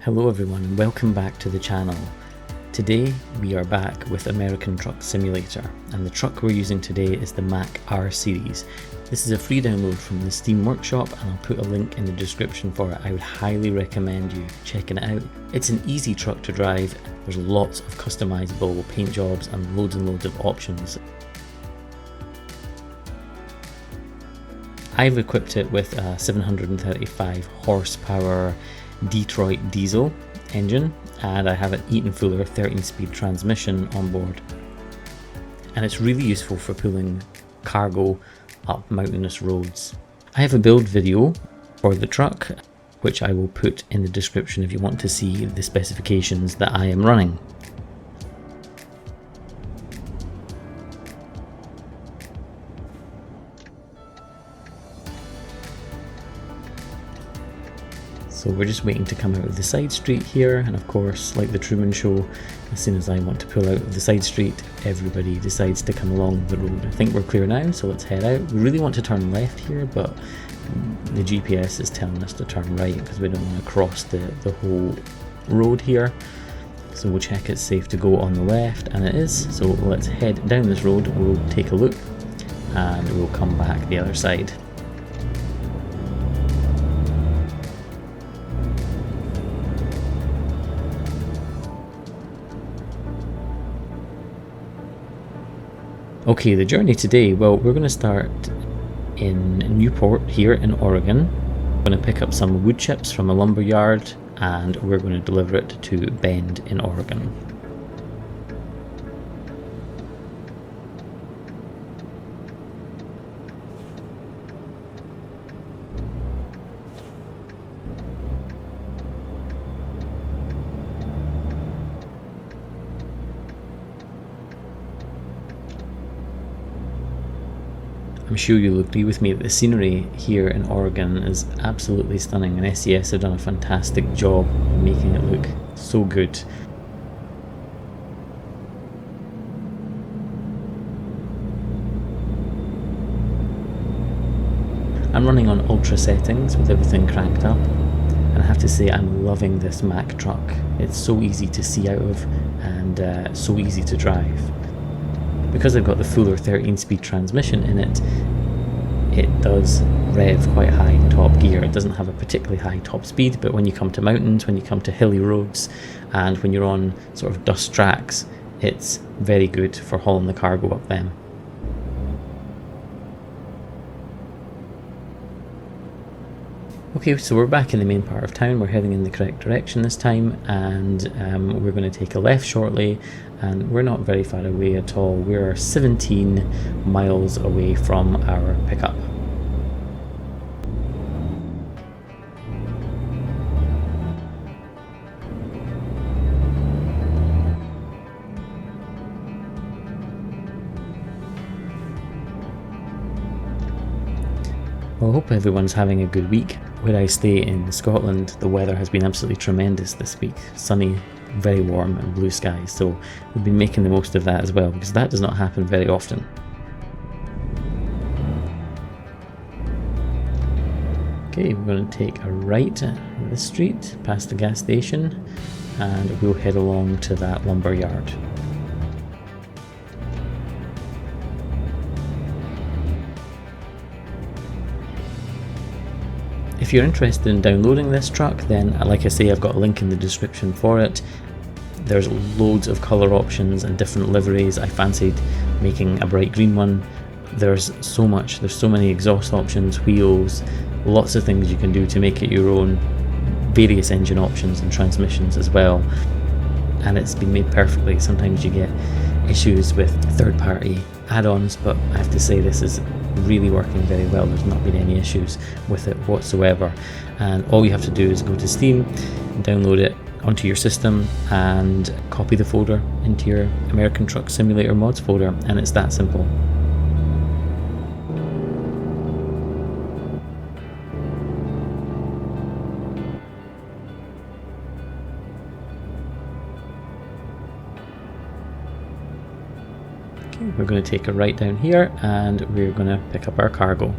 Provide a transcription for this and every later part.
Hello everyone and welcome back to the channel. Today we are back with American Truck Simulator, and the truck we're using today is the Mack R Series. This is a free download from the Steam Workshop and I'll put a link in the description for it. I would highly recommend you checking it out. It's an easy truck to drive, there's lots of customizable paint jobs and loads of options. I've equipped it with a 735 horsepower Detroit diesel engine, and I have an Eaton Fuller 13-speed transmission on board, and it's really useful for pulling cargo up mountainous roads. I have a build video for the truck which I will put in the description if you want to see the specifications that I am running. So we're just waiting to come out of the side street here, and of course, like the Truman Show, as soon as I want to pull out of the side street, everybody decides to come along the road. I think we're clear now, so let's head out. We really want to turn left here, but the GPS is telling us to turn right because we don't want to cross the whole road here. So we'll check it's safe to go on the left, and it is. So let's head down this road, we'll take a look, and we'll come back the other side. Okay, the journey today, well, we're going to start in Newport here in Oregon. We're going to pick up some wood chips from a lumber yard and we're going to deliver it to Bend in Oregon. I'm sure you'll agree with me that the scenery here in Oregon is absolutely stunning, and SES have done a fantastic job making it look so good. I'm running on ultra settings with everything cranked up, and I have to say I'm loving this Mack truck. It's so easy to see out of and so easy to drive. Because I've got the Fuller 13-speed transmission in it, it does rev quite high in top gear. It doesn't have a particularly high top speed, but when you come to mountains, when you come to hilly roads, and when you're on sort of dust tracks, it's very good for hauling the cargo up them. Okay, so we're back in the main part of town. We're heading in the correct direction this time, and we're going to take a left shortly, and we're not very far away at all. We're 17 miles away from our pickup. Well, I hope everyone's having a good week. Where I stay in Scotland, the weather has been absolutely tremendous this week. Sunny, very warm and blue skies, so we've been making the most of that as well, because that does not happen very often. Okay, we're going to take a right in this street, past the gas station, and we'll head along to that lumber yard. If you're interested in downloading this truck, then like I say, I've got a link in the description for it. There's loads of colour options and different liveries. I fancied making a bright green one. There's so many exhaust options, wheels, lots of things you can do to make it your own, various engine options and transmissions as well. And it's been made perfectly. Sometimes you get issues with third-party add-ons, but I have to say this is really working very well. There's not been any issues with it whatsoever, and all you have to do is go to Steam, download it onto your system and copy the folder into your American Truck Simulator mods folder, and it's that simple. We're going to take a right down here and we're going to pick up our cargo.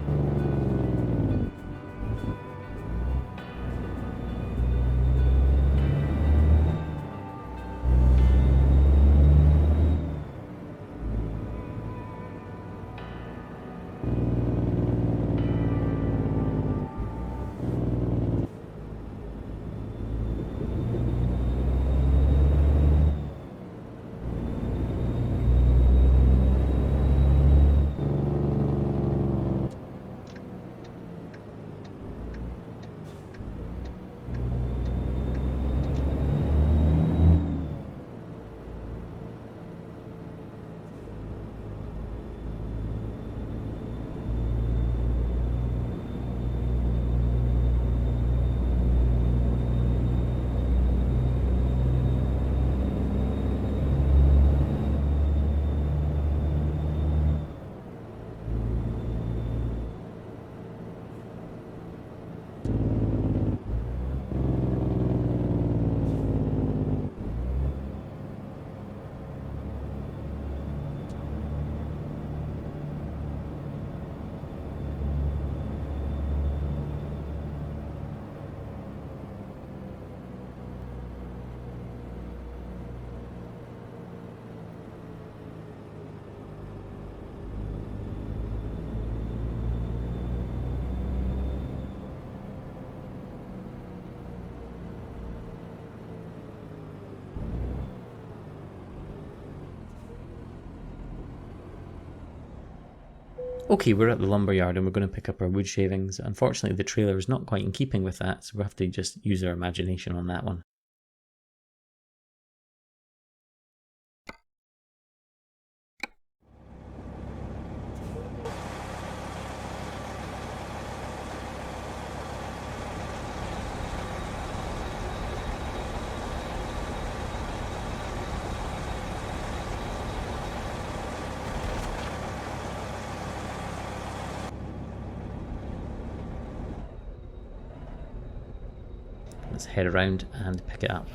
Okay, we're at the lumberyard and we're going to pick up our wood shavings. Unfortunately, the trailer is not quite in keeping with that, so we'll have to just use our imagination on that one. Let's head around and pick it up.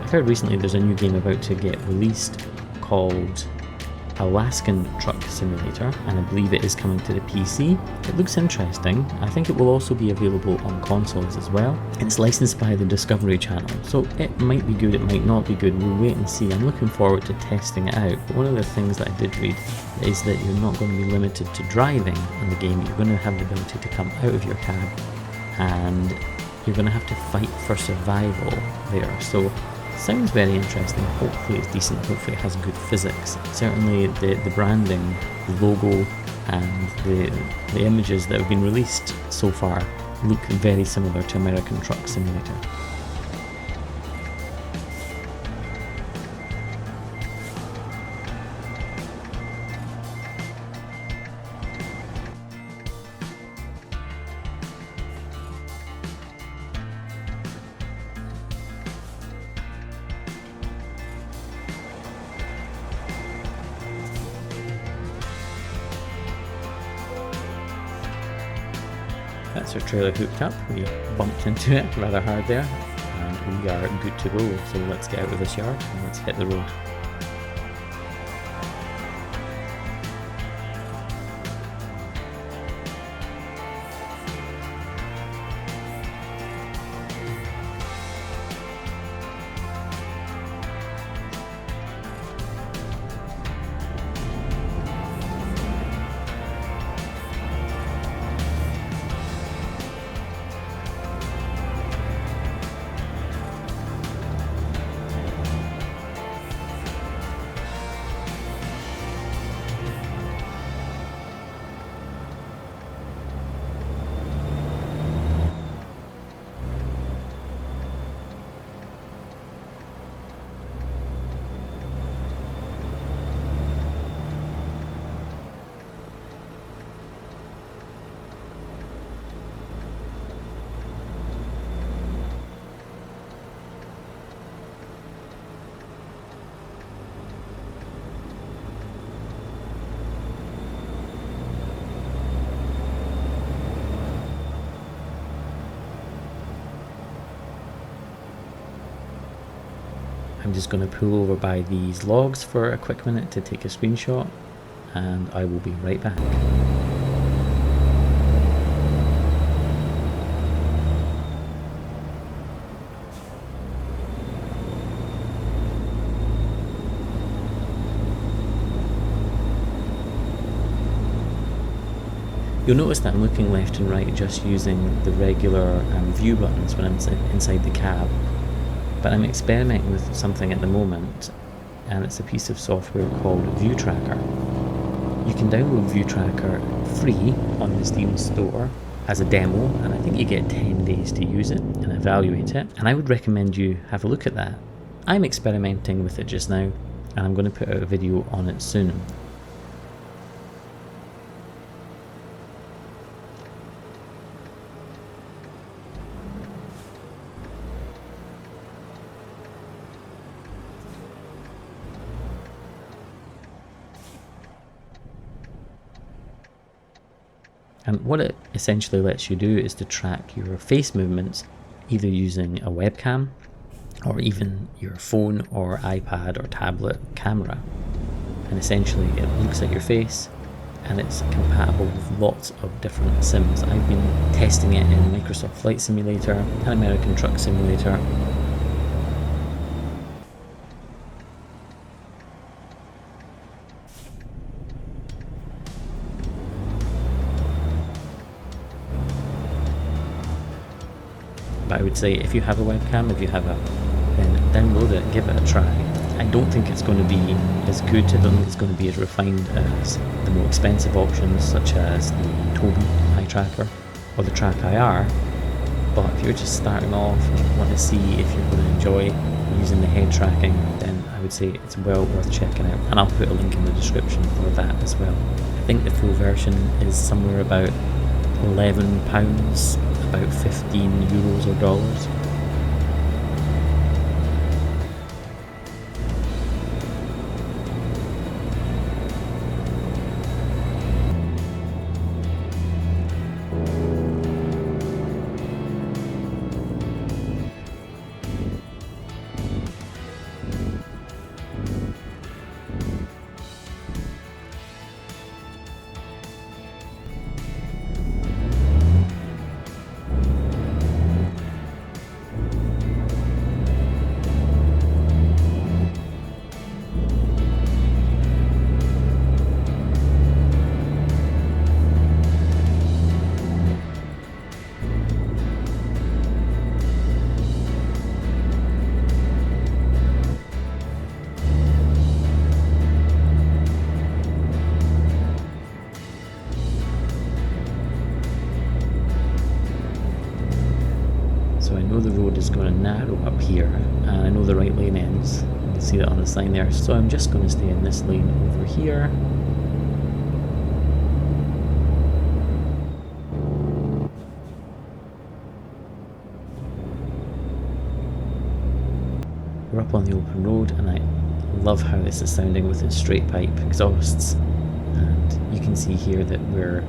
I've heard recently there's a new game about to get released called Alaskan Truck Simulator, and I believe it is coming to the PC. It looks interesting. I think it will also be available on consoles as well. It's licensed by the Discovery Channel, so it might be good, it might not be good. We'll wait and see. I'm looking forward to testing it out. But one of the things that I did read is that you're not going to be limited to driving in the game. You're going to have the ability to come out of your cab and you're going to have to fight for survival there. So sounds very interesting. Hopefully it's decent, hopefully it has good physics. Certainly the branding, the logo and the images that have been released so far look very similar to American Truck Simulator. That's our trailer hooked up. We bumped into it rather hard there and we are good to go. So let's get out of this yard and let's hit the road. I'm just going to pull over by these logs for a quick minute to take a screenshot and I will be right back. You'll notice that I'm looking left and right just using the regular view buttons when I'm inside the cab. But I'm experimenting with something at the moment, and it's a piece of software called ViewTracker. You can download ViewTracker free on the Steam store as a demo, and I think you get 10 days to use it and evaluate it, and I would recommend you have a look at that. I'm experimenting with it just now, and I'm going to put out a video on it soon. And what it essentially lets you do is to track your face movements, either using a webcam or even your phone or iPad or tablet camera. And essentially it looks at your face and it's compatible with lots of different sims. I've been testing it in Microsoft Flight Simulator, an American Truck Simulator, but I would say if you have a webcam, then download it, give it a try. I don't think it's going to be as good, I don't think it's going to be as refined as the more expensive options such as the Tobii eye tracker or the Track IR, but if you're just starting off and want to see if you're going to enjoy using the head tracking, then I would say it's well worth checking out, and I'll put a link in the description for that as well. I think the full version is somewhere about £11, about 15 euros or dollars. So I know the road is going to narrow up here, and I know the right lane ends. You can see that on the sign there. So I'm just going to stay in this lane over here. We're up on the open road, and I love how this is sounding with its straight pipe exhausts. And you can see here that we're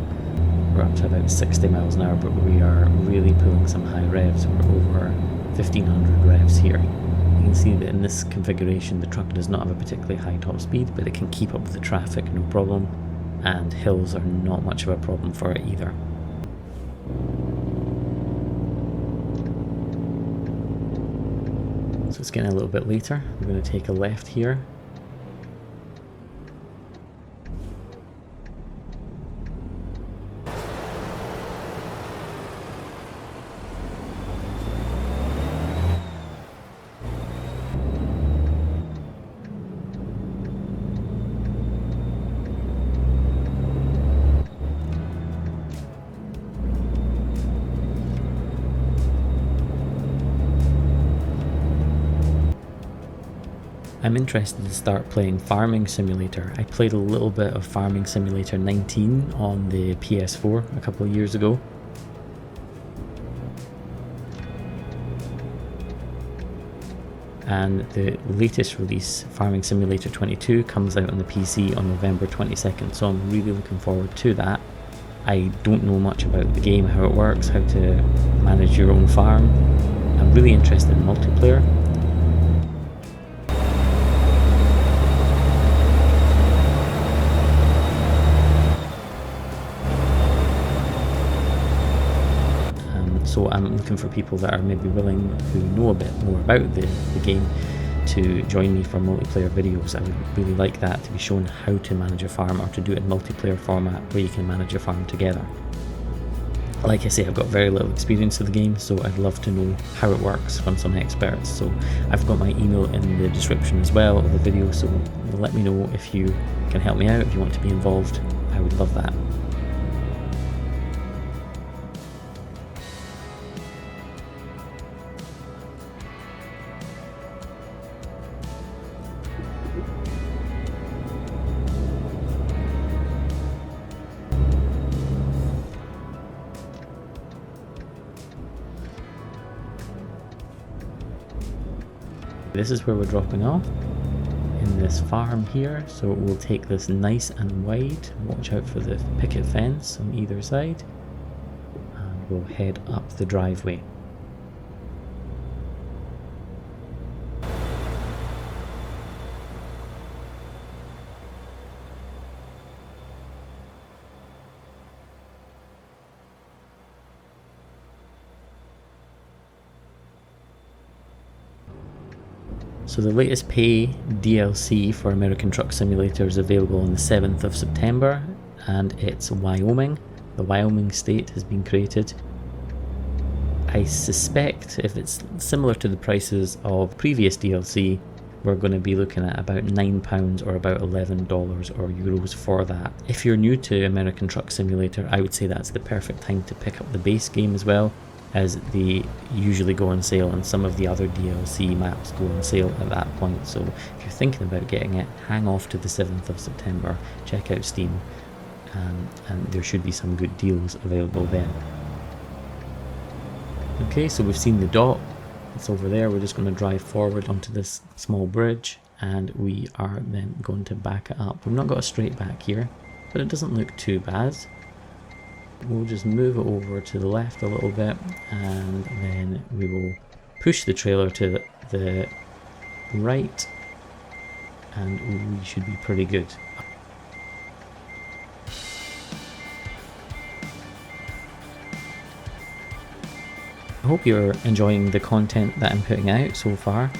up to about 60 miles an hour, but we are really pulling some high revs. We're over 1500 revs here. You can see that in this configuration the truck does not have a particularly high top speed, but it can keep up with the traffic no problem, and hills are not much of a problem for it either. So it's getting a little bit later. We're going to take a left here. I'm interested to start playing Farming Simulator. I played a little bit of Farming Simulator 19 on the PS4 a couple of years ago. And the latest release, Farming Simulator 22, comes out on the PC on November 22nd, so I'm really looking forward to that. I don't know much about the game, how it works, how to manage your own farm. I'm really interested in multiplayer. So I'm looking for people that are maybe willing, who know a bit more about the game, to join me for multiplayer videos. I would really like that, to be shown how to manage a farm, or to do it in multiplayer format where you can manage a farm together. Like I say, I've got very little experience of the game, so I'd love to know how it works from some experts. So I've got my email in the description as well of the video, so let me know if you can help me out, if you want to be involved. I would love that. This is where we're dropping off, in this farm here, so we'll take this nice and wide. Watch out for the picket fence on either side. we'll head up the driveway. So the latest pay DLC for American Truck Simulator is available on the 7th of September, and it's Wyoming. The Wyoming state has been created. I suspect if it's similar to the prices of previous DLC, we're going to be looking at about £9 or about $11 or euros for that. If you're new to American Truck Simulator, I would say that's the perfect time to pick up the base game as well, as they usually go on sale and some of the other DLC maps go on sale at that point. So if you're thinking about getting it, hang off to the 7th of September, check out Steam, and there should be some good deals available then. Okay, so we've seen the dock, it's over there. We're just going to drive forward onto this small bridge and we are then going to back it up. We've not got a straight back here, but it doesn't look too bad. We'll just move it over to the left a little bit and then we will push the trailer to the right and we should be pretty good. I hope you're enjoying the content that I'm putting out so far.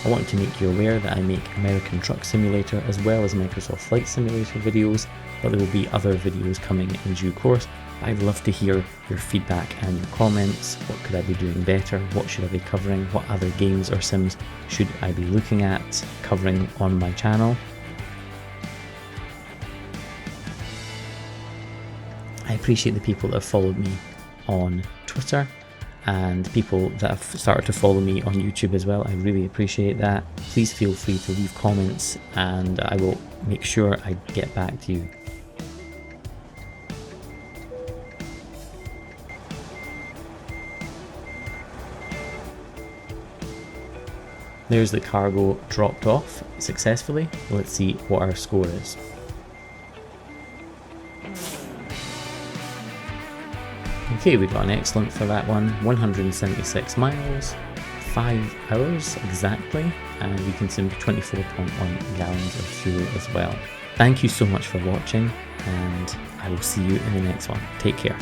I want to make you aware that I make American Truck Simulator as well as Microsoft Flight Simulator videos, but there will be other videos coming in due course. I'd love to hear your feedback and your comments. What could I be doing better? What should I be covering? What other games or sims should I be looking at covering on my channel? I appreciate the people that have followed me on Twitter and people that have started to follow me on YouTube as well. I really appreciate that. Please feel free to leave comments and I will make sure I get back to you. There's the cargo dropped off successfully. Let's see what our score is. Okay, we got an excellent for that one. 176 miles, 5 hours exactly, and we consumed 24.1 gallons of fuel as well. Thank you so much for watching, and I will see you in the next one. Take care.